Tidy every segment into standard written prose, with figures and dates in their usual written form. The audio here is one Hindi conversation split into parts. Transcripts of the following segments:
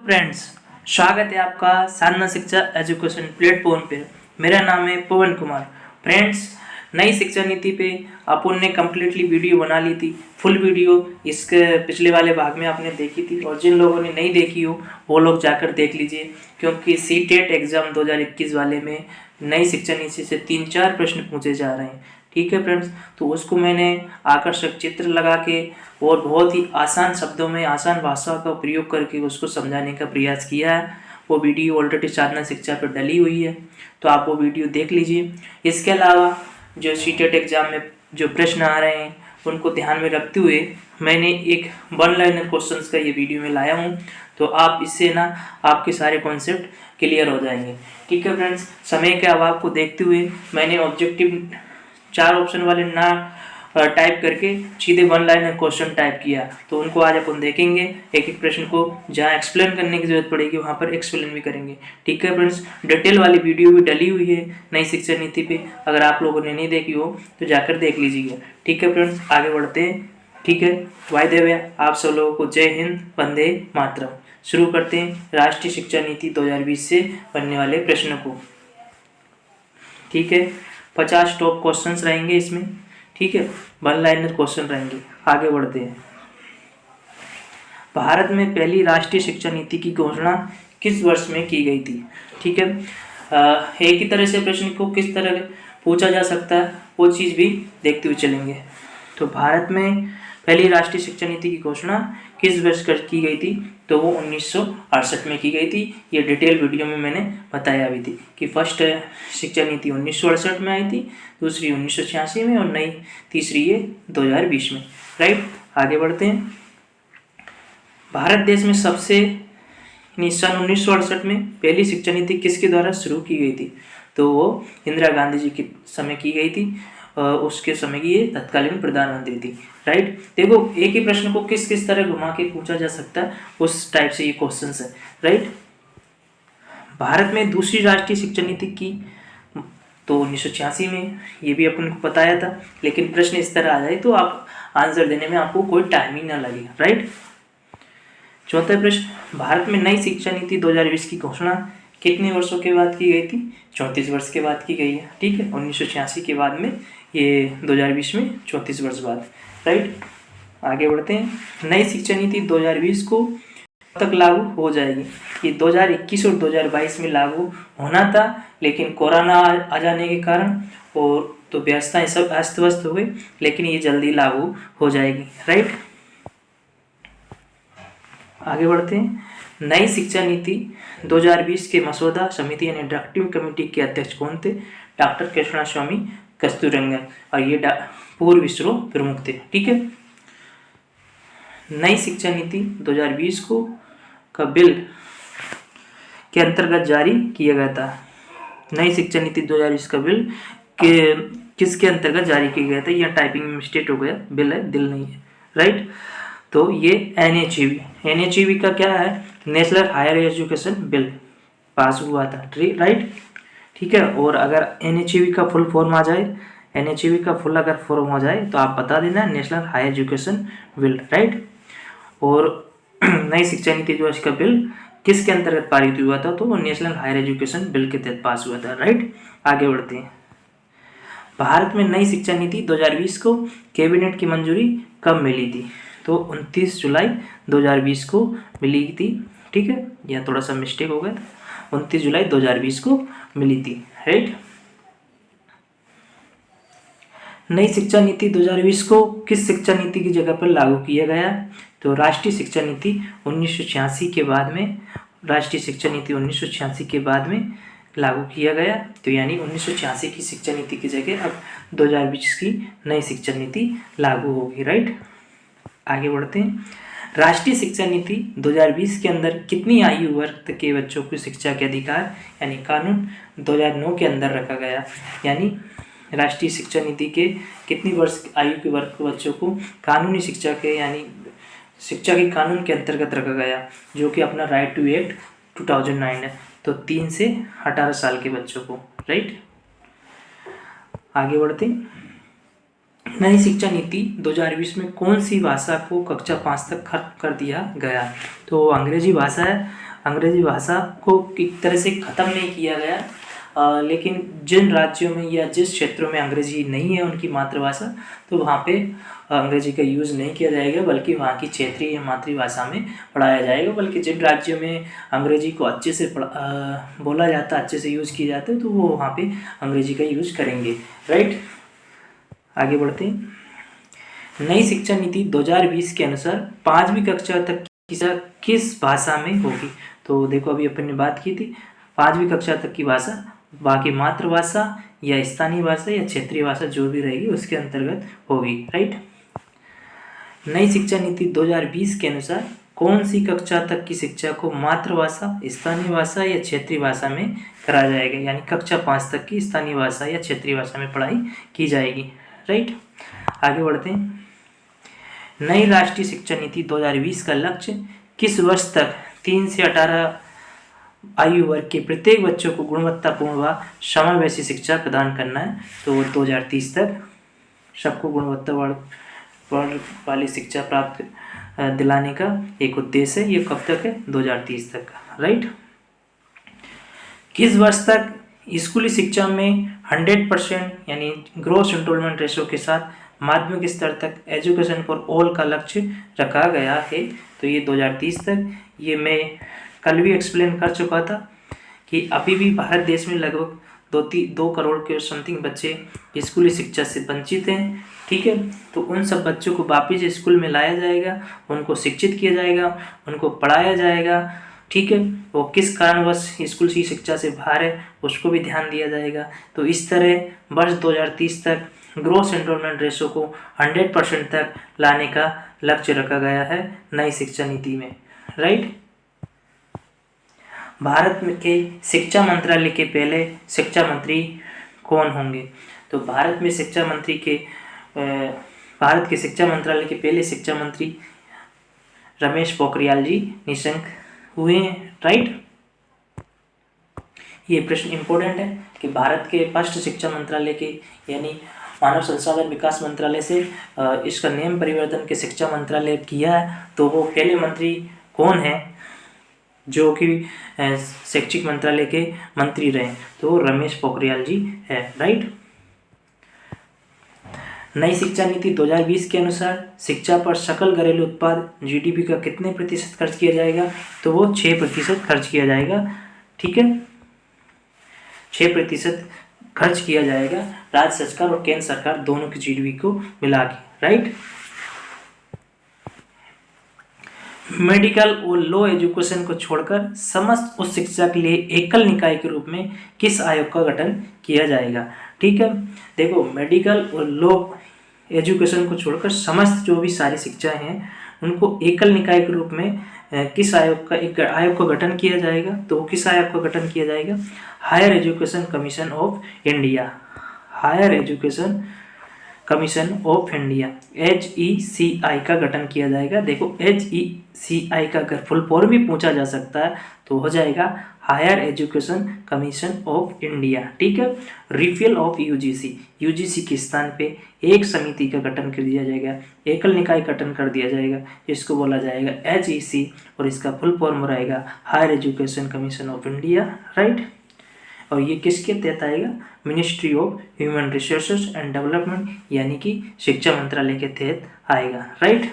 फ्रेंड्स, स्वागत है आपका साधना शिक्षा एजुकेशन प्लेटफॉर्म पर। मेरा नाम है पवन कुमार। फ्रेंड्स, नई शिक्षा नीति पे अपन ने कम्प्लीटली वीडियो बना ली थी। फुल वीडियो इसके पिछले वाले भाग में आपने देखी थी, और जिन लोगों ने नहीं देखी हो वो लोग जाकर देख लीजिए, क्योंकि सीटेट एग्ज़ाम 2021 वाले में नई शिक्षा नीति से 3-4 प्रश्न पूछे जा रहे हैं। ठीक है फ्रेंड्स, तो उसको मैंने आकर्षक चित्र लगा के और बहुत ही आसान शब्दों में आसान भाषा का प्रयोग करके उसको समझाने का प्रयास किया है। वो वीडियो ऑलरेडी साधना शिक्षा पर डली हुई है, तो आप वो वीडियो देख लीजिए। इसके अलावा जो सीटेट एग्ज़ाम में जो प्रश्न आ रहे हैं उनको ध्यान में रखते हुए मैंने एक वन लाइनर क्वेश्चंस का ये वीडियो में लाया हूँ, तो आप इससे ना आपके सारे कॉन्सेप्ट क्लियर हो जाएंगे। ठीक है फ्रेंड्स, समय के अभाव को देखते हुए मैंने ऑब्जेक्टिव 4 ऑप्शन वाले ना टाइप करके सीधे वन लाइनर क्वेश्चन टाइप किया, तो उनको आज अपन देखेंगे। एक एक प्रश्न को जहाँ एक्सप्लेन करने की जरूरत पड़ेगी वहाँ पर एक्सप्लेन भी करेंगे। ठीक है फ्रेंड्स, डिटेल वाली वीडियो भी डली हुई है नई शिक्षा नीति पे, अगर आप लोगों ने नहीं देखी हो तो जाकर देख लीजिएगा। ठीक है फ्रेंड्स, आगे बढ़ते हैं। ठीक है, वायदेव्य आप सब लोगों को जय हिंद, वंदे मातरम। शुरू करते हैं राष्ट्रीय शिक्षा नीति 2020 से बनने वाले प्रश्नों को। ठीक है, 50 टॉप क्वेश्चंस रहेंगे इसमें। ठीक है, वन लाइनर क्वेश्चन रहेंगे। आगे बढ़ते हैं। भारत में पहली राष्ट्रीय शिक्षा नीति की घोषणा किस वर्ष में की गई थी? ठीक है, एक ही तरह से प्रश्न को किस तरह पूछा जा सकता है वो चीज़ भी देखते हुए चलेंगे। तो भारत में पहली राष्ट्रीय शिक्षा नीति की घोषणा किस वर्ष की गई थी? तो वो 1968 में की गई थी। ये डिटेल वीडियो में मैंने बताया भी थी कि फर्स्ट शिक्षा नीति 1968 में आई थी, दूसरी 1986 में, और नई तीसरी ये 2020 में। राइट, आगे बढ़ते हैं। भारत देश में सबसे सन 1968 में पहली शिक्षा नीति किसके द्वारा शुरू की गई थी? तो वो इंदिरा गांधी जी के समय की गई थी। उसके समय की ये तत्कालीन प्रधानमंत्री थी। राइट, देखो एक ही प्रश्न को किस किस तरह घुमा के पूछा जा सकता है, उस टाइप से ये क्वेश्चंस है। राइट, भारत में दूसरी राष्ट्रीय शिक्षा नीति की तो 1986 में, ये भी अपन को बताया था, लेकिन प्रश्न इस तरह आ जाए तो आप आंसर देने में आपको कोई टाइम ही ना लगे। राइट, चौथा प्रश्न, भारत में नई शिक्षा नीति 2020 की घोषणा कितने वर्षों के बाद की गई थी? 34 वर्ष के बाद की गई है। ठीक है, 1986 के बाद में, ये 2020 में 34 वर्ष बाद। राइट, आगे बढ़ते हैं। नई शिक्षा नीति 2020 को कब तक लागू हो जाएगी? ये 2021 और 2022 में लागू होना था, लेकिन कोरोना आ जाने के कारण और तो व्यवस्थाएं सब अस्त व्यस्त हो गई, लेकिन ये जल्दी लागू हो जाएगी। राइट, आगे बढ़ते हैं। नई शिक्षा नीति 2020 के मसौदा समिति यानी ड्राफ्टिंग कमेटी के अध्यक्ष कौन थे? डॉक्टर कृष्णा स्वामी कस्तूररंगन, और ये पूर्व इसरो प्रमुख थे। ठीक है, नई शिक्षा नीति 2020 को का बिल के अंतर्गत जारी किया गया था। नई शिक्षा नीति 2020 का बिल के किसके अंतर्गत जारी किया गया था? यह टाइपिंग में मिस्टेक हो गया, बिल है, दिल नहीं है। राइट, तो ये NHEV का क्या है? National higher education bill pass हुआ था। राइट, ठीक है, और अगर NHEV का फुल फॉर्म आ जाए, NHEV का फुल अगर फॉर्म हो जाए तो आप बता देना, national higher education bill. Right, और नई शिक्षा नीति जो इसका बिल किसके अंतर्गत पारित हुआ था? तो वो नेशनल हायर एजुकेशन बिल के तहत पास हुआ था। राइट, आगे बढ़ते हैं। भारत में नई शिक्षा नीति 2020 को कैबिनेट की मंजूरी कब मिली थी? तो 29 जुलाई 2020 को मिली थी। ठीक है, यह थोड़ा सा मिस्टेक हो गया था, 29 जुलाई 2020 को मिली थी। राइट, नई शिक्षा नीति 2020 को किस शिक्षा नीति की जगह पर लागू किया गया? तो राष्ट्रीय शिक्षा नीति 1986 के बाद में, राष्ट्रीय शिक्षा नीति 1986 के बाद में लागू किया गया। तो यानी 1986 की शिक्षा नीति की जगह अब 2020 की नई शिक्षा नीति लागू होगी। राइट, आगे बढ़ते हैं। राष्ट्रीय शिक्षा नीति 2020 के अंदर कितनी आयु वर्ग तक के बच्चों को शिक्षा के अधिकार यानी कानून 2009 के अंदर रखा गया? यानी राष्ट्रीय शिक्षा नीति के कितनी वर्ष आयु के वर्ग के बच्चों को कानूनी शिक्षा के यानी शिक्षा के कानून के अंतर्गत रखा गया, जो कि अपना राइट टू एक्ट 2009 है। तो 3 से 18 साल के बच्चों को। राइट, आगे बढ़ते हैं। नई शिक्षा नीति 2020 में कौन सी भाषा को कक्षा 5 तक खत्म कर दिया गया? तो अंग्रेजी भाषा है, अंग्रेजी भाषा को एक तरह से ख़त्म नहीं किया गया, लेकिन जिन राज्यों में या जिस क्षेत्रों में अंग्रेजी नहीं है उनकी मातृभाषा, तो वहाँ पे अंग्रेजी का यूज़ नहीं किया जाएगा, बल्कि वहाँ की क्षेत्रीय मातृभाषा में पढ़ाया जाएगा। बल्कि जिन राज्यों में अंग्रेजी को अच्छे से बोला जाता है, अच्छे से यूज़ किया जाता है, तो वो वहाँ पे अंग्रेजी का यूज़ करेंगे। राइट, आगे बढ़ते हैं। नई शिक्षा नीति 2020 के अनुसार 5वीं कक्षा तक की शिक्षा किस भाषा में होगी? तो देखो, अभी अपन ने बात की थी 5वीं कक्षा तक की भाषा बाकी मातृभाषा या स्थानीय भाषा या क्षेत्रीय भाषा जो भी रहेगी उसके अंतर्गत होगी। राइट, नई शिक्षा नीति 2020 के अनुसार कौन सी कक्षा तक की शिक्षा को मातृभाषा, स्थानीय भाषा या क्षेत्रीय भाषा में कराया जाएगा? यानी कक्षा 5 तक की स्थानीय भाषा या क्षेत्रीय भाषा में पढ़ाई की जाएगी। राइट, आगे बढ़ते हैं। नई राष्ट्रीय शिक्षा नीति 2020 का लक्ष्य किस वर्ष तक 3 से 18 आयु वर्ग के प्रत्येक बच्चों को गुणवत्तापूर्ण व समावेशी शिक्षा प्रदान करना है? तो 2030 तक सबको गुणवत्ता वाली शिक्षा प्राप्त दिलाने का एक उद्देश्य है। ये कब तक है? 2030 तक का। राइट, किस वर्ष तक स्कूली शिक्षा में 100% यानी ग्रॉस एनरोलमेंट रेशो के साथ माध्यमिक स्तर तक एजुकेशन फॉर ऑल का लक्ष्य रखा गया है? तो ये 2030 तक। ये मैं कल भी एक्सप्लेन कर चुका था कि अभी भी भारत देश में लगभग 2 करोड़ के समथिंग बच्चे स्कूली शिक्षा से वंचित हैं। ठीक है, तो उन सब बच्चों को वापस स्कूल में लाया जाएगा, उनको शिक्षित किया जाएगा, उनको पढ़ाया जाएगा। ठीक है, वो किस कारणवश स्कूल की शिक्षा से बाहर है उसको भी ध्यान दिया जाएगा। तो इस तरह वर्ष 2030 तक ग्रॉस एनरोलमेंट रेशो को 100% तक लाने का लक्ष्य रखा गया है नई शिक्षा नीति में। राइट, भारत के शिक्षा मंत्रालय के पहले शिक्षा मंत्री कौन होंगे? तो भारत के शिक्षा मंत्रालय के पहले शिक्षा मंत्री रमेश पोखरियाल जी निशंक हुए हैं। राइट, ये प्रश्न इंपॉर्टेंट है कि भारत के फर्स्ट शिक्षा मंत्रालय के यानी मानव संसाधन विकास मंत्रालय से इसका नाम परिवर्तन के शिक्षा मंत्रालय किया है, तो वो पहले मंत्री कौन है जो कि शैक्षिक मंत्रालय के मंत्री रहे? तो रमेश पोखरियाल जी है। राइट, नई शिक्षा नीति 2020 के अनुसार शिक्षा पर सकल घरेलू उत्पाद जीडीपी का कितने प्रतिशत खर्च किया जाएगा? तो वो 6% खर्च किया जाएगा। ठीक है, 6% खर्च किया जाएगा राज्य सरकार और केंद्र सरकार दोनों की जीडीपी को मिला के। राइट, मेडिकल और लॉ एजुकेशन को छोड़कर समस्त उच्च शिक्षा के लिए एकल निकाय के रूप में किस आयोग का गठन किया जाएगा? ठीक है, देखो, मेडिकल और लॉ एजुकेशन को छोड़कर समस्त जो भी सारी शिक्षाएं हैं उनको एकल निकाय के रूप में किस आयोग का गठन किया जाएगा? तो किस आयोग का गठन किया जाएगा? Higher education commission of India. Higher education commission of India HECI का गठन किया जाएगा। देखो, HECI का अगर फुल फॉर्म भी पूछा जा सकता है तो हो जाएगा higher education commission of India. ठीक है, रिफिल ऑफ यूजीसी के स्थान पे एक समिति का गठन कर दिया जाएगा, एकल निकाय गठन कर दिया जाएगा, इसको बोला जाएगा HEC और इसका फुल फॉर्म रहेगा higher education commission of India. Right, और ये किसके तहत आएगा? Ministry of human resources and development यानी कि शिक्षा मंत्रालय के तहत आएगा। राइट,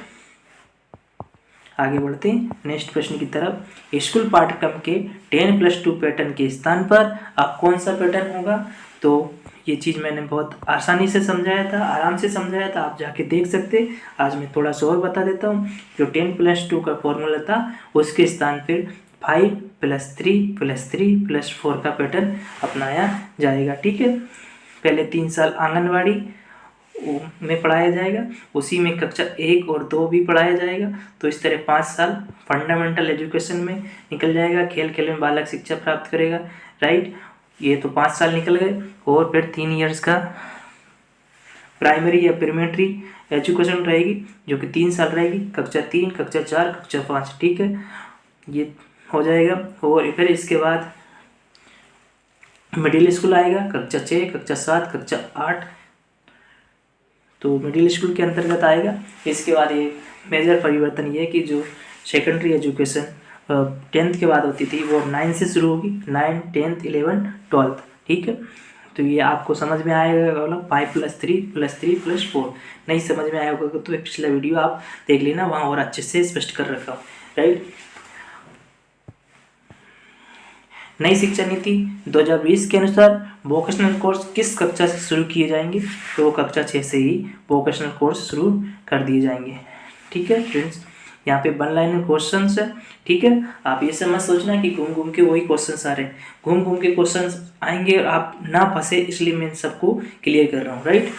आगे बढ़ते हैं नेक्स्ट प्रश्न की तरफ। स्कूल पाठ्यक्रम के 10+2 पैटर्न के स्थान पर अब कौन सा पैटर्न होगा? तो ये चीज़ मैंने बहुत आसानी से समझाया था, आराम से समझाया था, आप जाके देख सकते। आज मैं थोड़ा सा और बता देता हूँ। जो 10+2 का फॉर्मूला था उसके स्थान पर 5+3+3+4 का पैटर्न अपनाया जाएगा। ठीक है, पहले 3 साल आंगनवाड़ी में पढ़ाया जाएगा, उसी में कक्षा 1 और 2 भी पढ़ाया जाएगा। तो इस तरह 5 साल फंडामेंटल एजुकेशन में निकल जाएगा, खेल खेल में बालक शिक्षा प्राप्त करेगा। राइट, ये तो 5 साल निकल गए। और फिर 3 इयर्स का प्राइमरी या प्रीमेट्री एजुकेशन रहेगी जो कि 3 साल रहेगी, कक्षा 3, कक्षा 4, कक्षा 5। ठीक है, ये हो जाएगा। और फिर इसके बाद मिडिल स्कूल आएगा, कक्षा 6, कक्षा 7, कक्षा 8, तो मिडिल स्कूल के अंतर्गत आएगा। इसके बाद ये मेजर परिवर्तन ये है कि जो सेकेंडरी एजुकेशन 10th के बाद होती थी वो 9 से शुरू होगी, 9, 10th, 11, 12th, ठीक है। तो ये आपको समझ में आएगा, 5+3+3+4 नहीं समझ में आया होगा तो पिछला वीडियो आप देख लेना, वहाँ और अच्छे से स्पष्ट कर रखा हूँ, राइट। नई शिक्षा नीति 2020 के अनुसार वोकेशनल कोर्स किस कक्षा से शुरू किए जाएंगे, तो वो कक्षा 6 से ही वोकेशनल कोर्स शुरू कर दिए जाएंगे, ठीक है फ्रेंड्स। यहाँ पे 1 लाइनर क्वेश्चंस है, ठीक है। आप ये सब मत सोचना कि घूम घूम के वही क्वेश्चंस आ रहे हैं, घूम घूम के क्वेश्चंस आएंगे और आप ना फंसे, इसलिए मैं सबको क्लियर कर रहा हूँ, राइट।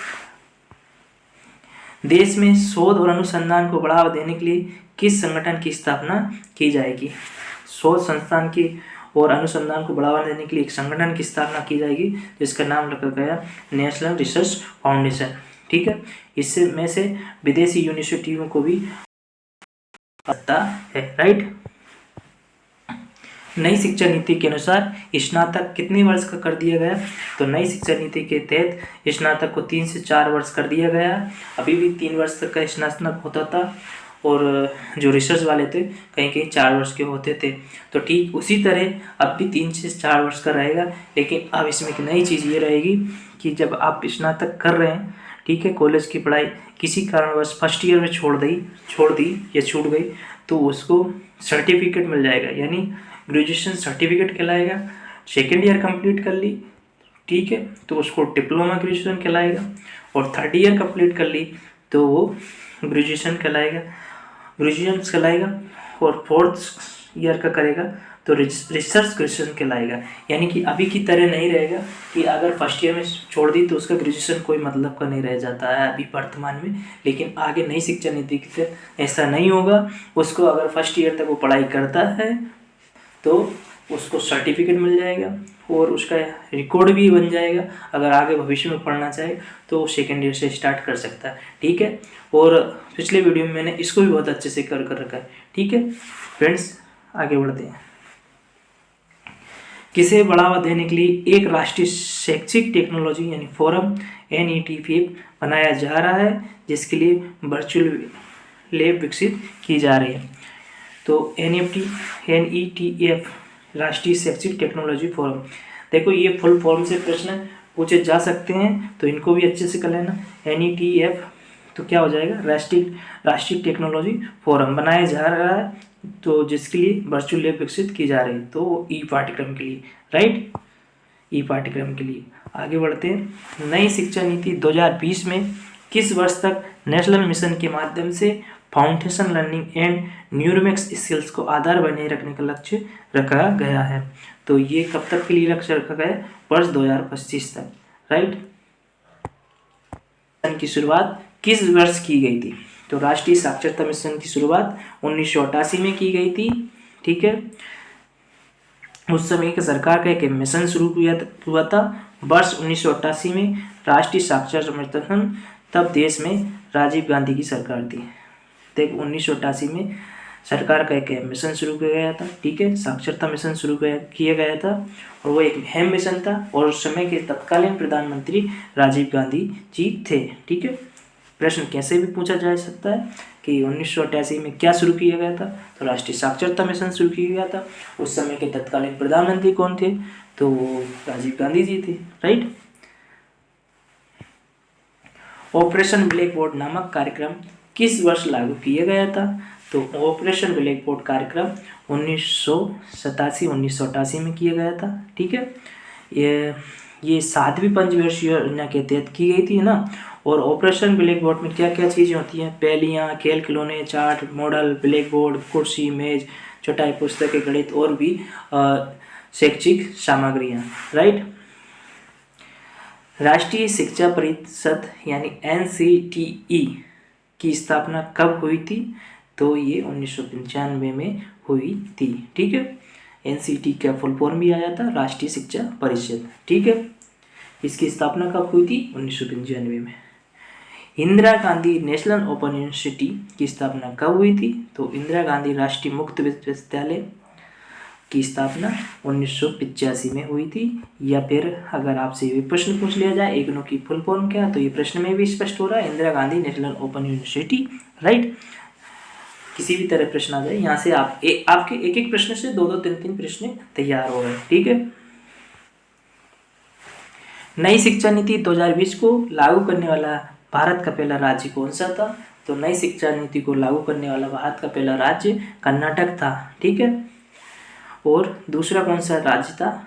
देश में शोध और अनुसंधान को बढ़ावा देने के लिए किस संगठन की स्थापना की जाएगी, शोध संस्थान की और अनुसंधान को बढ़ावा देने के लिए एक संगठन की स्थापना की जाएगी जिसका नाम रखा गया नेशनल रिसर्च फाउंडेशन, ठीक है। इससे में से विदेशी यूनिवर्सिटियों को भी आता है, राइट। नई शिक्षा नीति के अनुसार स्नातक कितने वर्ष का कर दिया गया, तो नई शिक्षा नीति के तहत स्नातक को 3 से 4 वर्ष कर दिया गया। अभी भी 3 वर्ष तक का स्नातक होता था और जो रिसर्च वाले थे कहीं कहीं 4 वर्ष के होते थे, तो ठीक उसी तरह अब भी 3 से 4 वर्ष का रहेगा। लेकिन अब इसमें एक नई चीज़ ये रहेगी कि जब आप स्नातक कर रहे हैं, ठीक है, कॉलेज की पढ़ाई किसी कारणवश फर्स्ट ईयर में छोड़ दी या छूट गई, तो उसको सर्टिफिकेट मिल जाएगा, यानी ग्रेजुएशन सर्टिफिकेट कहलाएगा। सेकेंड ईयर कंप्लीट कर ली, ठीक है, तो उसको डिप्लोमा ग्रेजुएशन कहलाएगा। और थर्ड ईयर कंप्लीट कर ली तो वो ग्रेजुएशन कहलाएगा। और फोर्थ ईयर का करेगा तो रिसर्च ग्रेजुएशन कहलाएगा। यानी कि अभी की तरह नहीं रहेगा कि अगर फर्स्ट ईयर में छोड़ दी तो उसका ग्रेजुएशन कोई मतलब का नहीं रह जाता है अभी वर्तमान में। लेकिन आगे नई शिक्षा नीति की तरह ऐसा नहीं होगा। उसको अगर फर्स्ट ईयर तक वो पढ़ाई करता है तो उसको सर्टिफिकेट मिल जाएगा और उसका रिकॉर्ड भी बन जाएगा। अगर आगे भविष्य में पढ़ना चाहे तो वो सेकेंड ईयर से स्टार्ट कर सकता है, ठीक है। और पिछले वीडियो में मैंने इसको भी बहुत अच्छे से कर रखा है, ठीक है फ्रेंड्स। आगे बढ़ते हैं। किसे बढ़ावा देने के लिए एक राष्ट्रीय शैक्षिक टेक्नोलॉजी यानी फोरम NETF बनाया जा रहा है, जिसके लिए वर्चुअल लैब विकसित की जा रही है। तो NETF राष्ट्रीय शैक्षिक टेक्नोलॉजी फोरम, देखो ये फुल फॉर्म से प्रश्न पूछे जा सकते हैं तो इनको भी अच्छे से कर लेना। NETF तो क्या हो जाएगा, राष्ट्रीय टेक्नोलॉजी फोरम बनाया जा रहा है, तो जिसके लिए वर्चुअल लैब विकसित की जा रही है, तो ई पाठ्यक्रम के लिए, राइट, ई पाठ्यक्रम के लिए। आगे बढ़ते हैं। नई शिक्षा नीति 2020 में किस वर्ष तक नेशनल मिशन के माध्यम से फाउंडेशन लर्निंग एंड न्यूरोमिक्स स्किल्स को आधार बनाए रखने का लक्ष्य रखा गया है, तो ये कब तक के लिए लक्ष्य रखा गया है, वर्ष 2025 तक, राइट। मिशन की शुरुआत किस वर्ष की गई थी, तो राष्ट्रीय साक्षरता मिशन की शुरुआत 1988 में की गई थी, ठीक है। उस समय की सरकार का एक मिशन शुरू हुआ था वर्ष 1988 में, राष्ट्रीय साक्षरता मिशन। तब देश में राजीव गांधी की सरकार थी। देख 1988 में सरकार का एक मिशन शुरू किया गया था, ठीक है, साक्षरता मिशन शुरू किया गया था और वो एक अहम मिशन था और उस समय के तत्कालीन प्रधानमंत्री राजीव गांधी जी थे, ठीक है। प्रश्न कैसे भी पूछा जा सकता है कि 1988 में क्या शुरू किया गया था, तो राष्ट्रीय साक्षरता मिशन शुरू किया गया था। उस समय के तत्कालीन प्रधानमंत्री कौन थे, तो वो राजीव गांधी जी थे, राइट। ऑपरेशन ब्लैक बोर्ड नामक कार्यक्रम किस वर्ष लागू किया गया था, तो ऑपरेशन ब्लैक बोर्ड कार्यक्रम 1987-1988 में किया गया था, ठीक है। ये 7वीं पंचवर्षीय योजना के तहत की गई थी ना। और ऑपरेशन ब्लैक बोर्ड में क्या क्या चीज़ें होती हैं, पहेलियाँ, खेल खिलौने, चार्ट, मॉडल, ब्लैक बोर्ड, कुर्सी, मेज, चटाई, पुस्तकें, गणित और भी शैक्षिक सामग्रियाँ, राइट। राष्ट्रीय शिक्षा परिषद यानी NCTE की स्थापना कब हुई थी, तो ये 1995 में हुई थी, ठीक है। NCTE का फुल फॉर्म भी आया था राष्ट्रीय शिक्षा परिषद, ठीक है। इसकी स्थापना कब हुई थी, 1995 में। Indira Gandhi national open university की स्थापना कब हुई थी, तो इंदिरा गांधी राष्ट्रीय मुक्त विश्वविद्यालय की स्थापना 1985 में हुई थी। या फिर अगर आपसे ये प्रश्न पूछ लिया जाए इग्नू की फुल फॉर्म क्या, तो ये प्रश्न में भी स्पष्ट हो रहा है, Indira Gandhi national open university, right, किसी भी तरह प्रश्न आ जाए, यहाँ से आपके एक एक प्रश्न से 2-2, 3-3 प्रश्न तैयार हो गए। ठीक है। नई शिक्षा नीति 2020 को लागू करने वाला भारत का पहला राज्य कौन सा था? तो नई शिक्षा नीति को लागू करने वाला भारत का पहला राज्य कर्नाटक था। ठीक है। और दूसरा कौन सा राज्य था?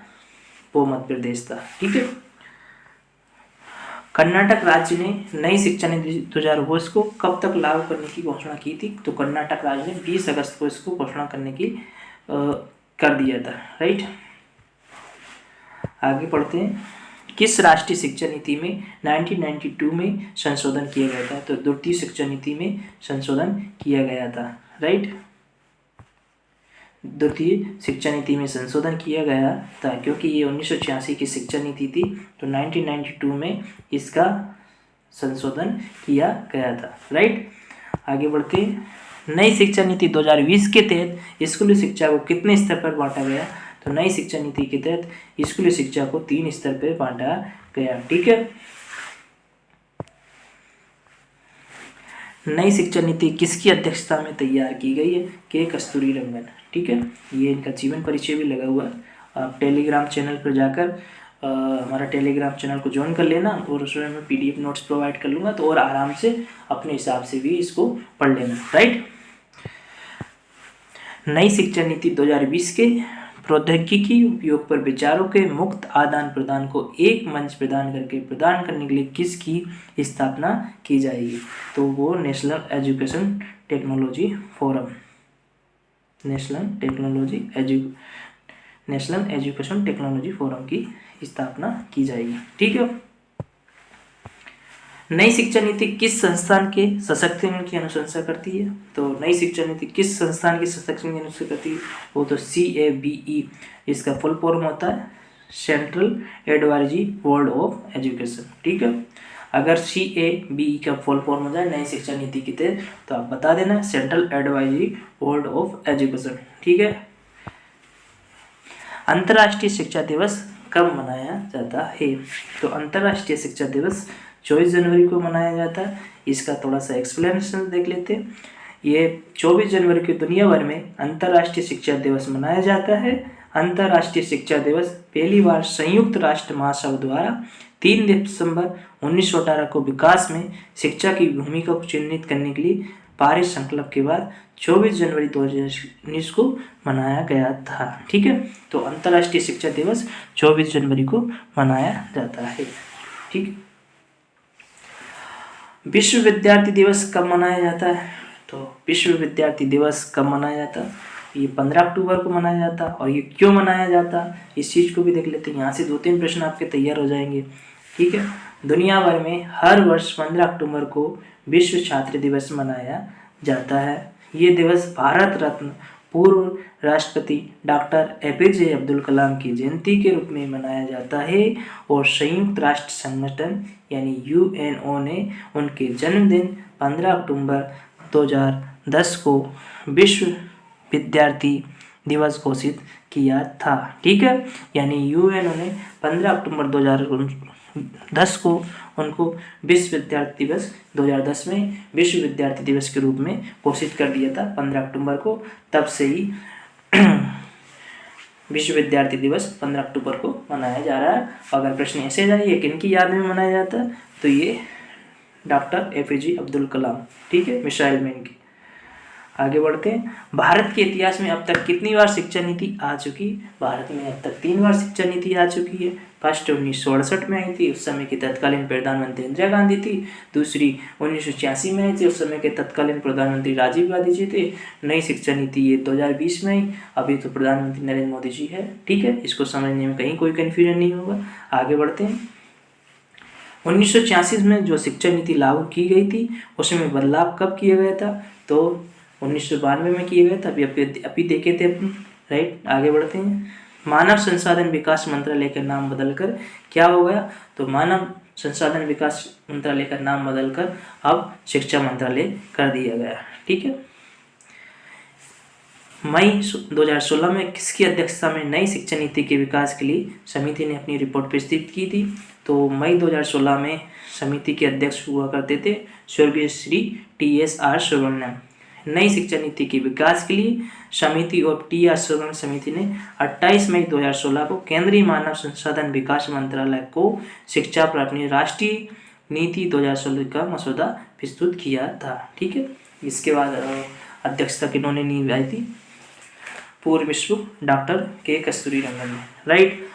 वो मध्य प्रदेश था। ठीक है। कर्नाटक राज्य ने नई शिक्षा नीति 2020 को कब तक लागू करने की घोषणा की थी? तो कर्नाटक राज्य ने 20 अगस्त को इसको घोषणा करने की कर दिया था। राइट। आगे पढ़ते हैं। किस राष्ट्रीय शिक्षा नीति में 1992 में संशोधन किया गया था? तो द्वितीय शिक्षा नीति में संशोधन किया गया था। राइट। द्वितीय शिक्षा नीति में संशोधन किया गया था क्योंकि ये 1986 की शिक्षा नीति थी, तो 1992 में इसका संशोधन किया गया था। राइट। आगे बढ़ते हैं। नई शिक्षा नीति 2020 के तहत स्कूली शिक्षा को कितने स्तर पर बांटा गया? तो नई शिक्षा नीति के तहत स्कूली शिक्षा को 3 स्तर पर बांटा गया। ठीक है। नई शिक्षा नीति किसकी अध्यक्षता में तैयार की गई है? के कस्तूरीरंगन। ठीक है। ये इनका जीवन परिचय भी लगा हुआ है। आप टेलीग्राम चैनल पर जाकर हमारा टेलीग्राम चैनल को ज्वाइन कर लेना और उसमें मैं PDF नोट्स प्रोवाइड कर लूँगा, तो और आराम से अपने हिसाब से भी इसको पढ़ लेना। राइट। नई शिक्षा नीति 2020 के प्रौद्योगिकी उपयोग पर विचारों के मुक्त आदान प्रदान को एक मंच प्रदान करने के लिए किसकी स्थापना की जाएगी? तो वो national education technology forum, national education technology forum की स्थापना की जाएगी। ठीक है। नई शिक्षा नीति किस संस्थान के सशक्तिकरण की अनुशंसा करती है? तो नई शिक्षा नीति किस संस्थान की सशक्तिकरण की अनुशंसा करती है? वो तो CABE, इसका फुल फॉर्म होता है central advisory board of education. ठीक है। अगर CABE का फुल फॉर्म हो जाए नई शिक्षा नीति के तहत तो आप बता देना, central advisory board of education. ठीक है। अंतर्राष्ट्रीय शिक्षा दिवस कब मनाया जाता है? तो अंतर्राष्ट्रीय शिक्षा दिवस 24 जनवरी को मनाया जाता है। इसका थोड़ा सा एक्सप्लेनेशन देख लेते हैं। ये 24 जनवरी को दुनिया भर में अंतर्राष्ट्रीय शिक्षा दिवस मनाया जाता है। अंतर्राष्ट्रीय शिक्षा दिवस पहली बार संयुक्त राष्ट्र महासभा द्वारा 3 दिसंबर 1918 को विकास में शिक्षा की भूमिका को चिन्हित करने के लिए पारित संकल्प के बाद 24 जनवरी 2019 को मनाया गया था। ठीक है। तो अंतर्राष्ट्रीय शिक्षा दिवस 24 जनवरी को मनाया जाता है। ठीक। विश्व विद्यार्थी दिवस कब मनाया जाता है? तो विश्व विद्यार्थी दिवस कब मनाया जाता है? ये 15 अक्टूबर को मनाया जाता है। और ये क्यों मनाया जाता है इस चीज़ को भी देख लेते हैं। यहाँ से 2-3 प्रश्न आपके तैयार हो जाएंगे। ठीक है। दुनिया भर में हर वर्ष 15 अक्टूबर को विश्व छात्र दिवस मनाया जाता है। ये दिवस भारत रत्न पूर्व राष्ट्रपति डॉक्टर APJ अब्दुल कलाम की जयंती के रूप में मनाया जाता है और संयुक्त राष्ट्र संगठन यानी UNO ने उनके जन्मदिन 15 अक्टूबर 2010 को विश्व विद्यार्थी दिवस घोषित किया था। ठीक है। यानी UNO ने 15 अक्टूबर 2010 को उनको विश्व विद्यार्थी दिवस 2010 में विश्व विद्यार्थी दिवस के रूप में घोषित कर दिया था 15 अक्टूबर को। तब से ही विश्व विद्यार्थी दिवस 15 अक्टूबर को मनाया जा रहा है। अगर प्रश्न ऐसे जाए ये किन याद में मनाया जाता है तो ये डॉक्टर APJ अब्दुल कलाम। ठीक है। मिसाइल मैन की। आगे बढ़ते हैं। भारत के इतिहास में अब तक कितनी बार शिक्षा नीति आ चुकी? भारत में अब तक 3 बार शिक्षा नीति आ चुकी है। फर्स्ट 1968 में आई थी, उस समय की तत्कालीन प्रधानमंत्री इंदिरा गांधी थी। दूसरी 1986 में आई थी, उस समय के तत्कालीन प्रधानमंत्री राजीव गांधी जी थे। नई शिक्षा नीति ये 2020 में आई, अभी तो प्रधानमंत्री नरेंद्र मोदी जी है। ठीक है। इसको समझने में कहीं कोई कन्फ्यूजन नहीं होगा। आगे बढ़ते हैं। 1986 में जो शिक्षा नीति लागू की गई थी उसमें बदलाव कब किया गया था? तो 1992 में किया गया था। अभी देखे थे अपन। राइट। आगे बढ़ते हैं। मानव संसाधन विकास मंत्रालय का नाम बदलकर क्या हो गया? तो मानव संसाधन विकास मंत्रालय का नाम बदलकर अब शिक्षा मंत्रालय कर दिया गया। ठीक है। मई 2016 में किसकी अध्यक्षता में नई शिक्षा नीति के विकास के लिए समिति ने अपनी रिपोर्ट प्रस्तुत की थी? तो मई 2016 में समिति के अध्यक्ष हुआ करते थे स्वर्गीय श्री TSR सुब्रमण्यम। नई शिक्षा नीति के विकास के लिए समिति और टी सुगम समिति ने 28 मई 2016 को केंद्रीय मानव संसाधन विकास मंत्रालय को शिक्षा पर अपनी राष्ट्रीय नीति 2016 का मसौदा प्रस्तुत किया था। ठीक है, इसके बाद अध्यक्षता किन्होंने निभाई थी? पूर्व विश्व डॉक्टर के कस्तूरीरंगन ने। राइट।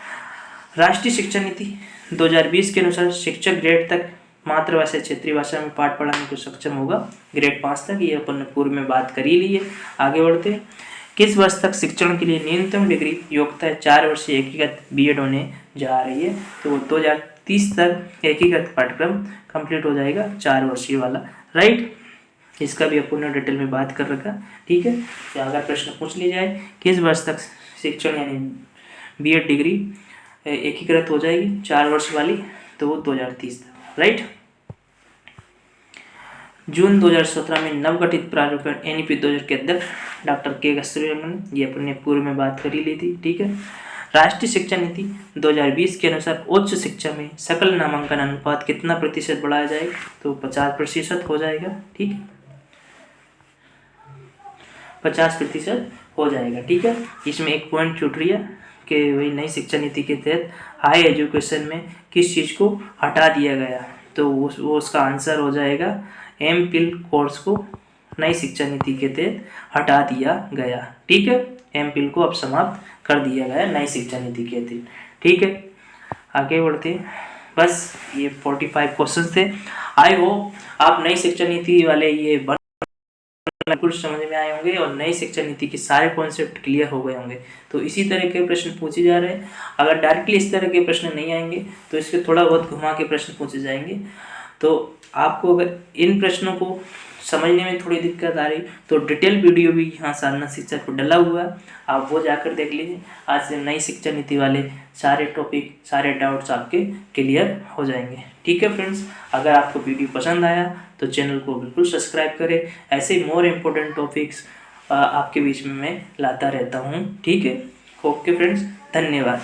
राष्ट्रीय शिक्षा नीति 2020 के अनुसार शिक्षक ग्रेड तक मातृभाषा क्षेत्रीय भाषा में पाठ पढ़ाने को सक्षम होगा, ग्रेड 5 तक। ये अपन ने पूर्व में बात कर ही ली है। आगे बढ़ते हैं। किस वर्ष तक शिक्षण के लिए न्यूनतम डिग्री योग्यता 4 वर्षीय एकीकृत बीएड होने जा रही है? तो 2030 तक एकीकृत पाठ्यक्रम कंप्लीट हो जाएगा 4 वर्षीय वाला। राइट। इसका भी अपन ने डिटेल में बात कर रखा। ठीक है, तो अगर प्रश्न पूछ लिया जाए किस वर्ष तक शिक्षण यानी बीएड डिग्री एकीकृत हो जाएगी 4 वर्ष वाली, तो 2030 तक। राइट। जून 2017 में नवगठित प्रारूप एनईपी 2000 के अध्यक्ष डॉक्टर के कस्तूरीरंगन, ये अपन ने पूर्व में बात कर ही ली थी। ठीक है। राष्ट्रीय शिक्षा नीति 2020 के अनुसार उच्च शिक्षा में सकल नामांकन अनुपात कितना प्रतिशत बढ़ाया जाएगा? तो 50% हो जाएगा। ठीक है, 50% हो जाएगा। ठीक है। इसमें एक पॉइंट छूट रही है कि वही नई शिक्षा नीति के तहत हाई एजुकेशन में किस चीज़ को हटा दिया गया, तो वो उसका आंसर हो जाएगा एमफिल कोर्स को नई शिक्षा नीति के तहत हटा दिया गया। ठीक है, एमफिल को अब समाप्त कर दिया गया नई शिक्षा नीति के तहत। ठीक है, आगे बढ़ते हैं। बस ये 45 क्वेश्चन थे। आई होप आप नई शिक्षा नीति वाले ये बिल्कुल समझ में आए होंगे और नई शिक्षा नीति के सारे कॉन्सेप्ट क्लियर हो गए होंगे। तो इसी तरह के प्रश्न पूछे जा रहे हैं। अगर डायरेक्टली इस तरह के प्रश्न नहीं आएंगे तो इसके थोड़ा बहुत घुमा के प्रश्न पूछे जाएंगे। तो आपको अगर इन प्रश्नों को समझने में थोड़ी दिक्कत आ रही तो डिटेल वीडियो भी यहाँ साधना शिक्षा पर डला हुआ है, आप वो जाकर देख लीजिए। आज से नई शिक्षा नीति वाले सारे टॉपिक, सारे डाउट्स आपके क्लियर हो जाएंगे। ठीक है फ्रेंड्स, अगर आपको वीडियो पसंद आया तो चैनल को बिल्कुल सब्सक्राइब करें। ऐसे मोर इम्पोर्टेंट टॉपिक्स आपके बीच में मैं लाता रहता हूँ। ठीक है, ओके फ्रेंड्स, धन्यवाद।